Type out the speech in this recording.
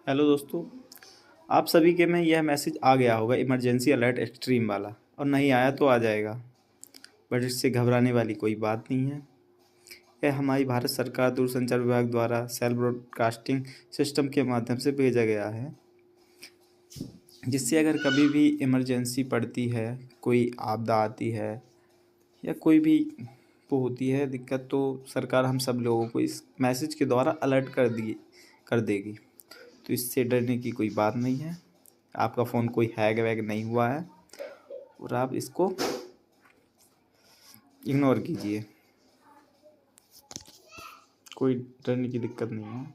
Hello दोस्तों। आप सभी के में यह मैसेज आ गया होगा, इमरजेंसी अलर्ट एक्सट्रीम वाला, और नहीं आया तो आ जाएगा। बट इससे घबराने वाली कोई बात नहीं है। यह हमारी भारत सरकार दूरसंचार विभाग द्वारा सेल ब्रॉडकास्टिंग सिस्टम के माध्यम से भेजा गया है, जिससे अगर कभी भी इमरजेंसी पड़ती है, कोई आपदा आती है या कोई भी वो होती है दिक्कत, तो सरकार हम सब लोगों को इस मैसेज के द्वारा अलर्ट कर देगी। तो इससे डरने की कोई बात नहीं है। आपका फ़ोन कोई हैक वैक नहीं हुआ है और आप इसको इग्नोर कीजिए। कोई डरने की दिक्कत नहीं है।